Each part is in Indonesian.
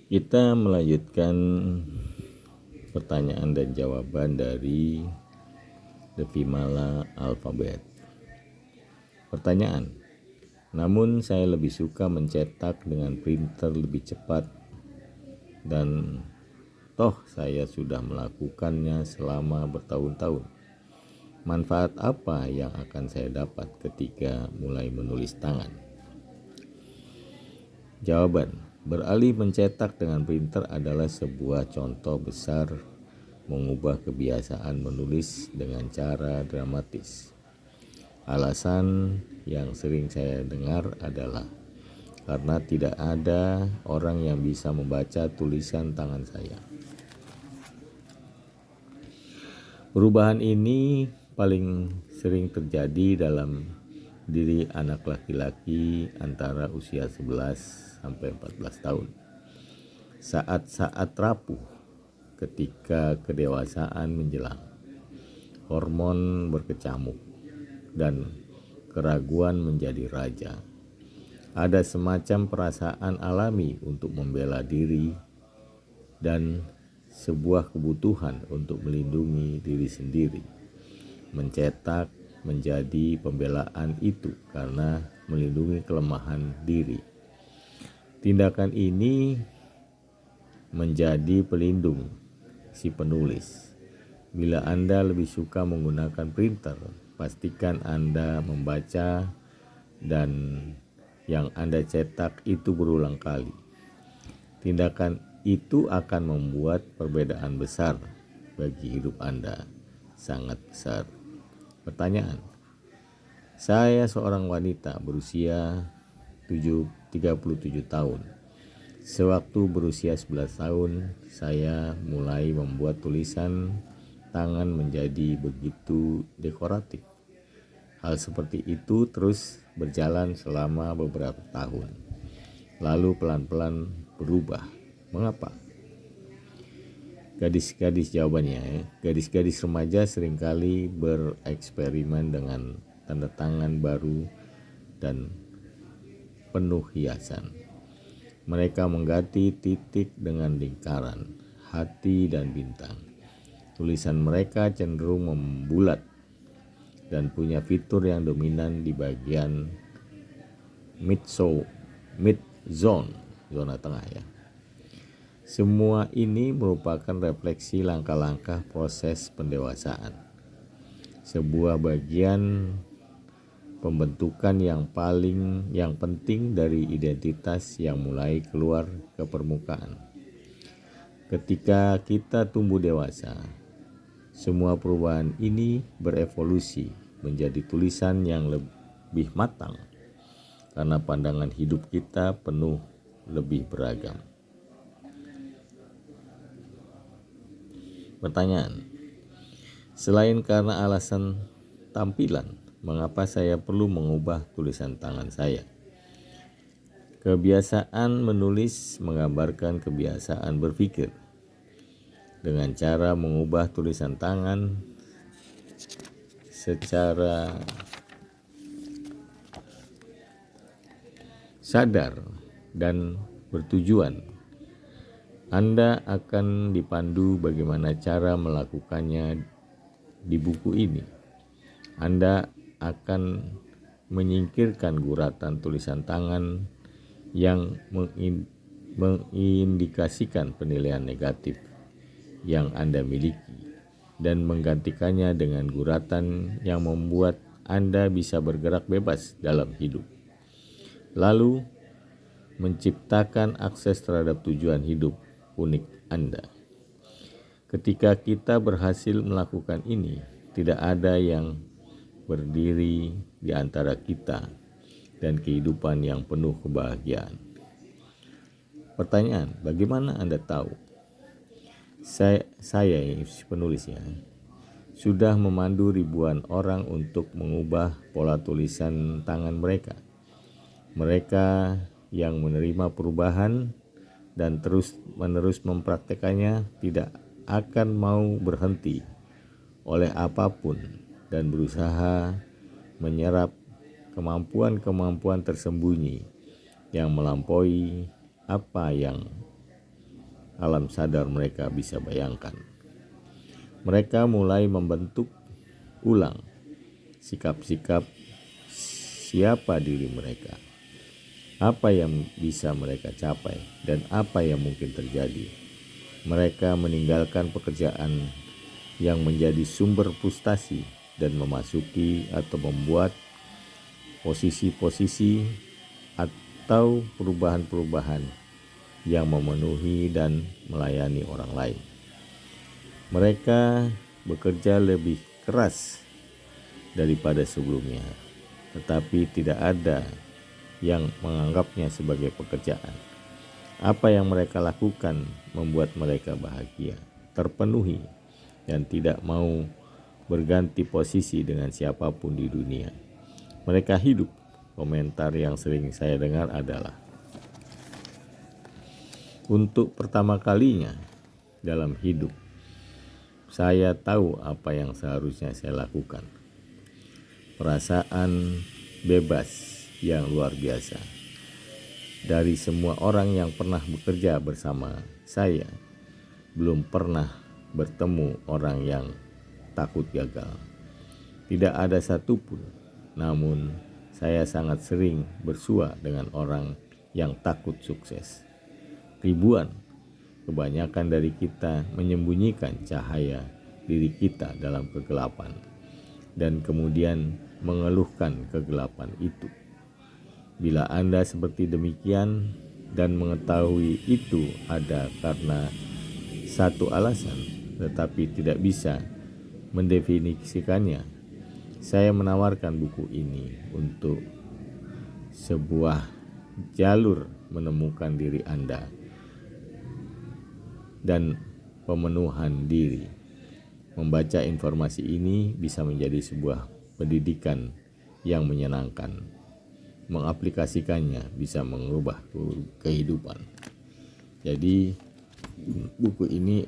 Kita melanjutkan pertanyaan dan jawaban dari The Vimala Alphabet. Pertanyaan: namun saya lebih suka mencetak dengan printer lebih cepat dan toh saya sudah melakukannya selama bertahun-tahun. Manfaat apa yang akan saya dapat ketika mulai menulis tangan? Jawaban: beralih mencetak dengan printer adalah sebuah contoh besar mengubah kebiasaan menulis dengan cara dramatis. Alasan yang sering saya dengar adalah karena tidak ada orang yang bisa membaca tulisan tangan saya. Perubahan ini paling sering terjadi dalam diri anak laki-laki antara usia 11 sampai 14 tahun. Saat-saat rapuh ketika kedewasaan menjelang, hormon berkecamuk dan keraguan menjadi raja. Ada semacam perasaan alami untuk membela diri dan sebuah kebutuhan untuk melindungi diri sendiri. Mencetak menjadi pembelaan itu karena melindungi kelemahan diri. Tindakan ini menjadi pelindung si penulis. Bila Anda lebih suka menggunakan printer, pastikan Anda membaca dan yang Anda cetak itu berulang kali. Tindakan itu akan membuat perbedaan besar bagi hidup Anda, sangat besar. Pertanyaan: saya seorang wanita berusia 37 tahun. Sewaktu berusia 11 tahun, saya mulai membuat tulisan tangan menjadi begitu dekoratif. Hal seperti itu terus berjalan selama beberapa tahun, lalu pelan-pelan berubah. Mengapa? Gadis-gadis jawabannya, gadis-gadis remaja seringkali bereksperimen dengan tanda tangan baru dan penuh hiasan. Mereka mengganti titik dengan lingkaran, hati dan bintang. Tulisan mereka cenderung membulat dan punya fitur yang dominan di bagian mid zone, zona tengah ya. Semua ini merupakan refleksi langkah-langkah proses pendewasaan. Sebuah bagian pembentukan yang penting dari identitas yang mulai keluar ke permukaan. Ketika kita tumbuh dewasa, semua perubahan ini berevolusi menjadi tulisan yang lebih matang karena pandangan hidup kita penuh lebih beragam. Pertanyaan: selain karena alasan tampilan, mengapa saya perlu mengubah tulisan tangan saya? Kebiasaan menulis menggambarkan kebiasaan berpikir. Dengan cara mengubah tulisan tangan secara sadar dan bertujuan, Anda akan dipandu bagaimana cara melakukannya di buku ini. Anda akan menyingkirkan guratan tulisan tangan yang mengindikasikan penilaian negatif yang Anda miliki dan menggantikannya dengan guratan yang membuat Anda bisa bergerak bebas dalam hidup. Lalu menciptakan akses terhadap tujuan hidup unik Anda. Ketika kita berhasil melakukan ini, tidak ada yang berdiri di antara kita dan kehidupan yang penuh kebahagiaan. Pertanyaan: bagaimana Anda tahu? Saya penulisnya sudah memandu ribuan orang untuk mengubah pola tulisan tangan mereka. Mereka yang menerima perubahan dan terus-menerus mempraktekannya tidak akan mau berhenti oleh apapun dan berusaha menyerap kemampuan-kemampuan tersembunyi yang melampaui apa yang alam sadar mereka bisa bayangkan. Mereka mulai membentuk ulang sikap-sikap siapa diri mereka, apa yang bisa mereka capai, dan apa yang mungkin terjadi. Mereka meninggalkan pekerjaan yang menjadi sumber frustasi dan memasuki atau membuat posisi-posisi atau perubahan-perubahan yang memenuhi dan melayani orang lain. Mereka bekerja lebih keras daripada sebelumnya, tetapi tidak ada yang menganggapnya sebagai pekerjaan. Apa yang mereka lakukan membuat mereka bahagia, terpenuhi, dan tidak mau berganti posisi dengan siapapun di dunia. Mereka hidup. Komentar yang sering saya dengar adalah, untuk pertama kalinya dalam hidup, saya tahu apa yang seharusnya saya lakukan. Perasaan bebas yang luar biasa. Dari semua orang yang pernah bekerja bersama saya, belum pernah bertemu orang yang takut gagal. Tidak ada satupun, namun saya sangat sering bersua dengan orang yang takut sukses. Ribuan, kebanyakan dari kita menyembunyikan cahaya diri kita dalam kegelapan dan kemudian mengeluhkan kegelapan itu. Bila Anda seperti demikian dan mengetahui itu ada karena satu alasan tetapi tidak bisa mendefinisikannya, saya menawarkan buku ini untuk sebuah jalur menemukan diri Anda dan pemenuhan diri. Membaca informasi ini bisa menjadi sebuah pendidikan yang menyenangkan. Mengaplikasikannya bisa mengubah kehidupan. Jadi buku ini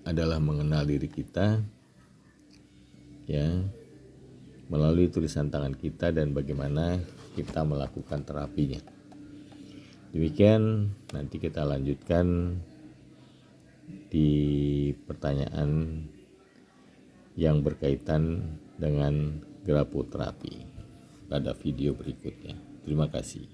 adalah mengenal diri kita, ya, melalui tulisan tangan kita dan bagaimana kita melakukan terapinya. Demikian, nanti kita lanjutkan di pertanyaan yang berkaitan dengan grafoterapi pada video berikutnya. Terima kasih.